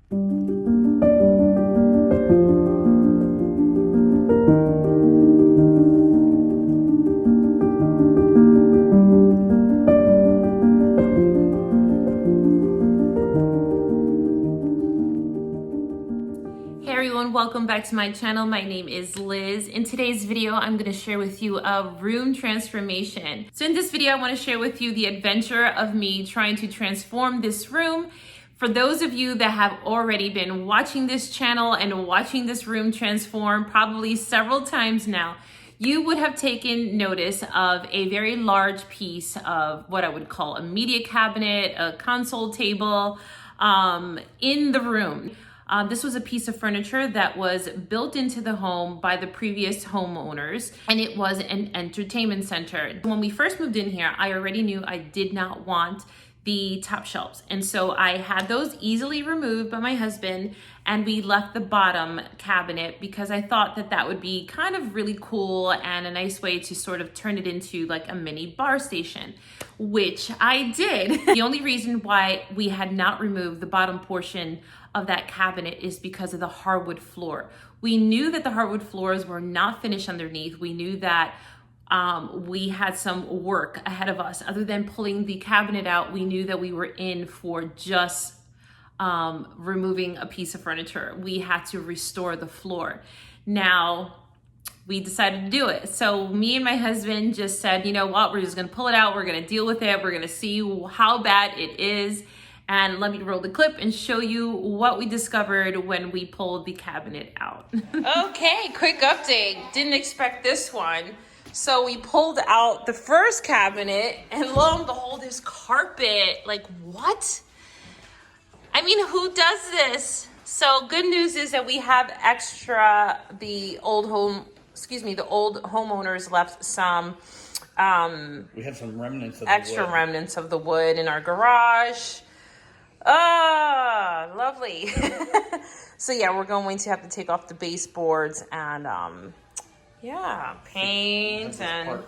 Hey everyone, welcome back to my channel. My name is Liz. In today's video, I'm going to share with you a room transformation. So in this video, I want to share with you the adventure of me trying to transform this room. For those of you that have already been watching this channel and watching this room transform probably several times now, you would have taken notice of a very large piece of what I would call a media cabinet, a console table in the room. This was a piece of furniture that was built into the home by the previous homeowners, and it was an entertainment center. When we first moved in here, I already knew I did not want the top shelves. And so I had those easily removed by my husband, and we left the bottom cabinet because I thought that that would be kind of really cool and a nice way to sort of turn it into like a mini bar station, which I did. The only reason why we had not removed the bottom portion of that cabinet is because of the hardwood floor. We knew that the hardwood floors were not finished underneath. We knew that we had some work ahead of us. Other than pulling the cabinet out, we knew that we were in for just removing a piece of furniture. We had to restore the floor. Now, we decided to do it. So me and my husband just said, you know what, we're just gonna pull it out. We're gonna deal with it. We're gonna see how bad it is. And let me roll the clip and show you what we discovered when we pulled the cabinet out. Okay, quick update. Didn't expect this one. So we pulled out the first cabinet and lo and behold, there's carpet. Like, what? I mean, who does this? So good news is that we have extra, the old homeowners left some, we have some remnants of extra the wood. remnants of the wood in our garage. Ah, lovely. So yeah, we're going to have to take off the baseboards and yeah, paint and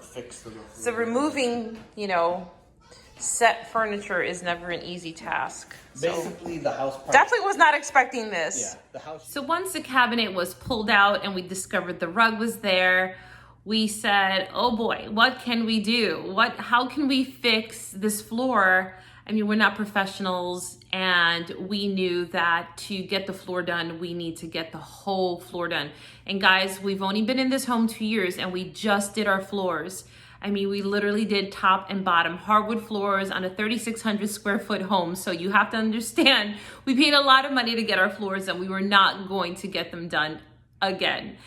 so removing, you know, set furniture is never an easy task. Basically, the house part definitely was not expecting this. Yeah, the house. So once the cabinet was pulled out and we discovered the rug was there, we said, oh boy, what can we do? How can we fix this floor? I mean, we're not professionals, and we knew that to get the floor done, we need to get the whole floor done. And guys, we've only been in this home 2 years and we just did our floors. I mean, we literally did top and bottom hardwood floors on a 3,600 square foot home. So you have to understand, we paid a lot of money to get our floors and we were not going to get them done again.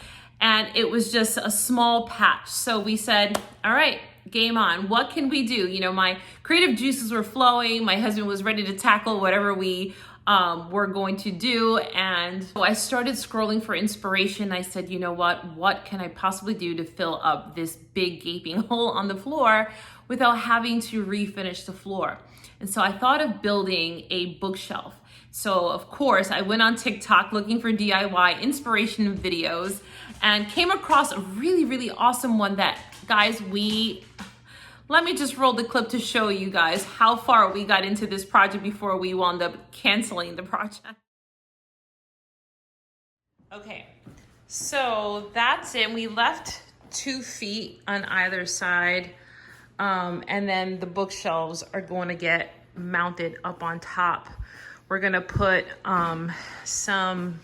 And it was just a small patch. So we said, all right, game on. What can we do? You know, my creative juices were flowing. My husband was ready to tackle whatever we were going to do. And so I started scrolling for inspiration. I said, you know what can I possibly do to fill up this big gaping hole on the floor without having to refinish the floor? And so I thought of building a bookshelf. So of course I went on TikTok looking for DIY inspiration videos and came across a really, really awesome one that, guys, let me just roll the clip to show you guys how far we got into this project before we wound up canceling the project. Okay, so that's it. We left 2 feet on either side, and then the bookshelves are going to get mounted up on top. We're gonna put some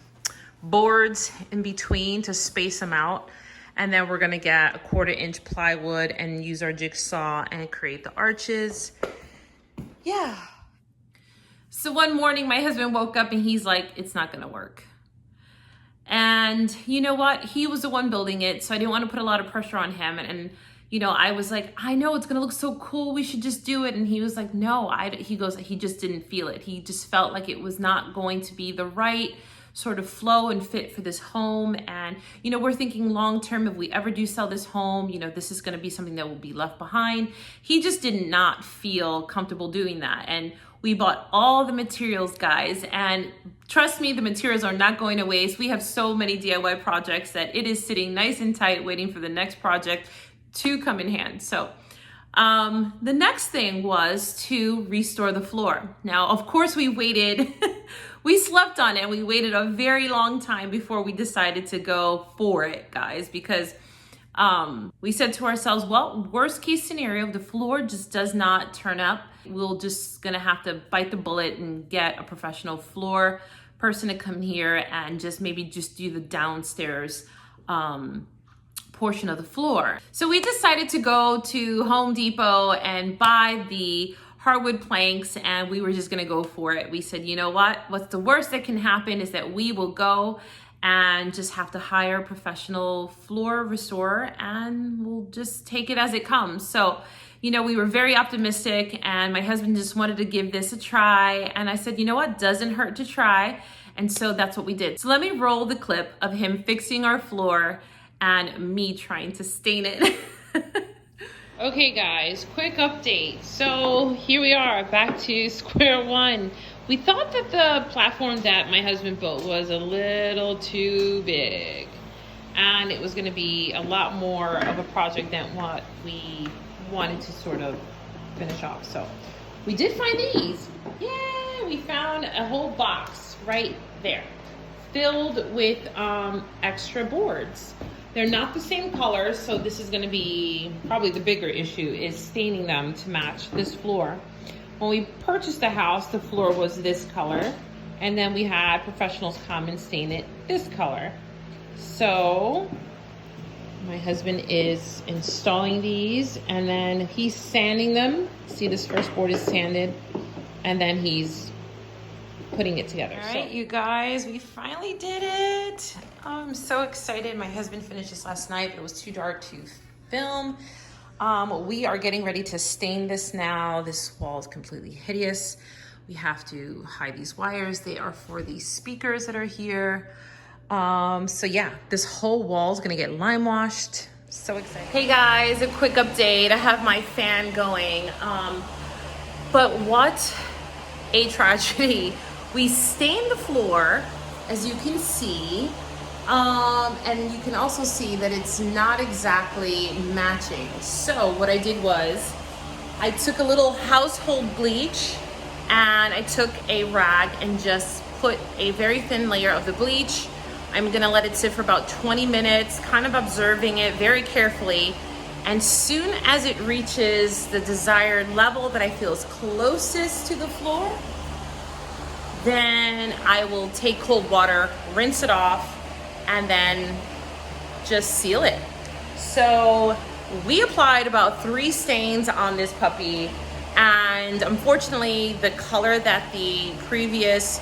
boards in between to space them out. And then we're gonna get a 1/4 inch plywood and use our jigsaw and create the arches. Yeah. So one morning my husband woke up and he's like, it's not gonna work. And you know what? He was the one building it, so I didn't want to put a lot of pressure on him. And you know, I was like, I know it's gonna look so cool, we should just do it. And he was like, no, he just didn't feel it. He just felt like it was not going to be the right sort of flow and fit for this home. And, you know, we're thinking long-term, if we ever do sell this home, you know, this is gonna be something that will be left behind. He just did not feel comfortable doing that. And we bought all the materials, guys, and trust me, the materials are not going to waste. We have so many DIY projects that it is sitting nice and tight, waiting for the next project to come in hand. So the next thing was to restore the floor. Now, of course, we waited we slept on it and we waited a very long time before we decided to go for it, guys, because we said to ourselves, well, worst case scenario, if the floor just does not turn up, we'll just gonna have to bite the bullet and get a professional floor person to come here and just maybe just do the downstairs portion of the floor. So we decided to go to Home Depot and buy the hardwood planks, and we were just gonna go for it. We said, you know what's the worst that can happen is that we will go and just have to hire a professional floor restorer and we'll just take it as it comes. So, you know, we were very optimistic and my husband just wanted to give this a try. And I said, you know what, doesn't hurt to try. And so that's what we did. So let me roll the clip of him fixing our floor and me trying to stain it. Okay guys, quick update. So here we are, back to square one. We thought that the platform that my husband built was a little too big and it was gonna be a lot more of a project than what we wanted to sort of finish off. So we did find these. Yeah, we found a whole box right there filled with extra boards. They're not the same color, so this is gonna be probably the bigger issue, is staining them to match this floor. When we purchased the house, the floor was this color, and then we had professionals come and stain it this color. So my husband is installing these, and then he's sanding them. See, this first board is sanded, and then he's putting it together. All right, you guys, we finally did it. I'm so excited. My husband finished this last night, but it was too dark to film. We are getting ready to stain this now. This wall is completely hideous. We have to hide these wires. They are for the speakers that are here. So yeah, this whole wall is gonna get lime washed. So excited. Hey guys, a quick update. I have my fan going. But what a tragedy. We stained the floor, as you can see. And you can also see that it's not exactly matching. So what I did was I took a little household bleach and I took a rag and just put a very thin layer of the bleach. I'm gonna let it sit for about 20 minutes, kind of observing it very carefully. And soon as it reaches the desired level that I feel is closest to the floor, then I will take cold water, rinse it off, and then just seal it. So we applied about 3 stains on this puppy, and unfortunately the color that the previous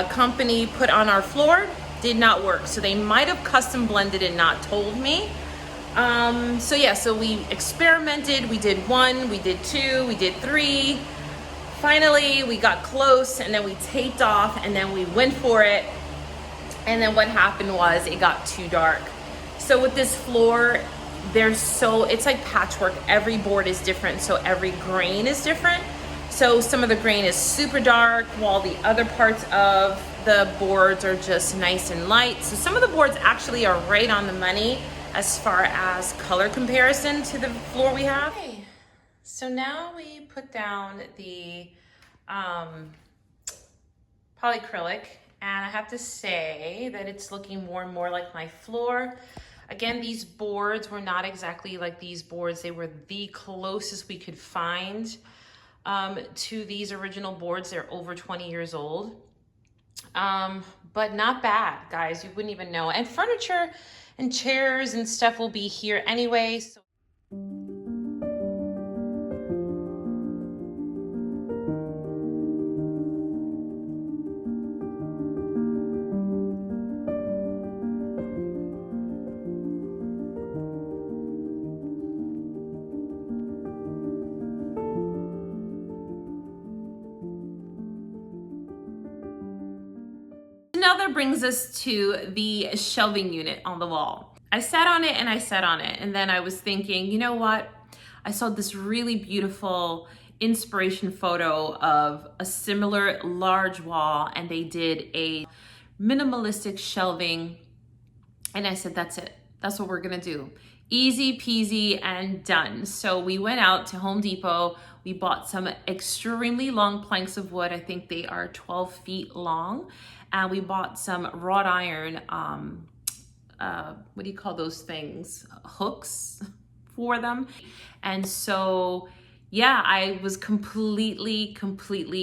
company put on our floor did not work. So they might have custom blended and not told me. So yeah, so we experimented. We did 1, we did 2, we did 3. Finally, we got close, and then we taped off, and then we went for it. And then what happened was it got too dark. So with this floor, it's like patchwork. Every board is different, so every grain is different. So some of the grain is super dark, while the other parts of the boards are just nice and light. So some of the boards actually are right on the money as far as color comparison to the floor we have. Okay. So now we put down the polyacrylic, and I have to say that it's looking more and more like my floor. Again, these boards were not exactly like these boards. They were the closest we could find to these original boards. They're over 20 years old, but not bad, guys. You wouldn't even know. And furniture and chairs and stuff will be here anyway. So now that brings us to the shelving unit on the wall. I sat on it and I sat on it, and then I was thinking, you know what? I saw this really beautiful inspiration photo of a similar large wall, and they did a minimalistic shelving, and I said, that's it. That's what we're gonna do. Easy peasy and done. So we went out to Home Depot. We bought some extremely long planks of wood. I think they are 12 feet long. And we bought some wrought iron, what do you call those things? Hooks for them. And so, yeah, I was completely,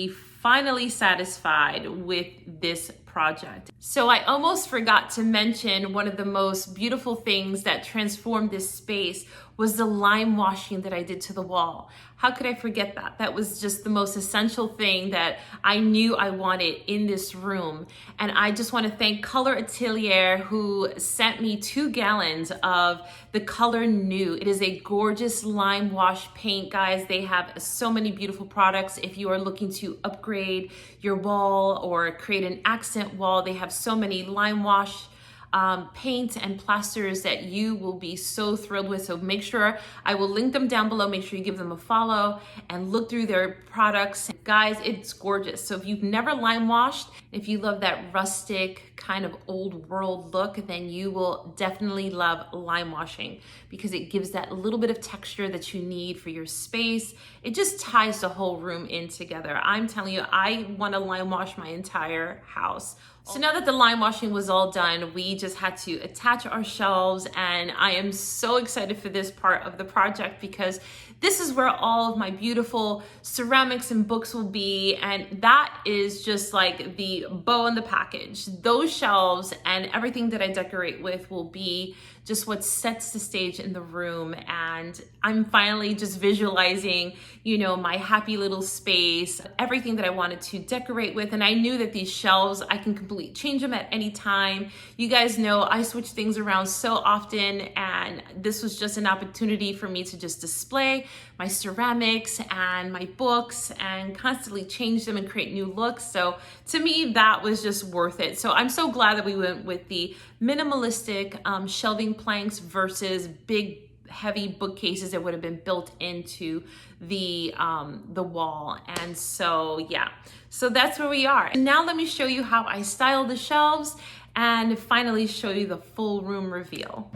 finally satisfied with this project. So I almost forgot to mention one of the most beautiful things that transformed this space was the lime washing that I did to the wall. How could I forget that? That was just the most essential thing that I knew I wanted in this room. And I just want to thank Color Atelier, who sent me 2 gallons of the color New. It is a gorgeous lime wash paint, guys. They have so many beautiful products. If you are looking to upgrade your wall or create an accent wall, they have so many lime wash paint and plasters that you will be so thrilled with. So make sure, I will link them down below. Make sure you give them a follow and look through their products. Guys, it's gorgeous. So if you've never lime washed, if you love that rustic kind of old world look, then you will definitely love lime washing because it gives that little bit of texture that you need for your space. It just ties the whole room in together. I'm telling you, I want to lime wash my entire house. So now that the lime washing was all done, we just had to attach our shelves, and I am so excited for this part of the project because this is where all of my beautiful ceramics and books will be, and that is just like the bow on the package. Those shelves and everything that I decorate with will be just what sets the stage in the room, and I'm finally just visualizing, you know, my happy little space, everything that I wanted to decorate with. And I knew that these shelves, I can completely change them at any time. You guys know I switch things around so often, and this was just an opportunity for me to just display my ceramics and my books and constantly change them and create new looks. So to me, that was just worth it. So I'm so glad that we went with the minimalistic shelving planks versus big heavy bookcases that would have been built into the wall. And so yeah, so that's where we are. And now let me show you how I style the shelves and finally show you the full room reveal.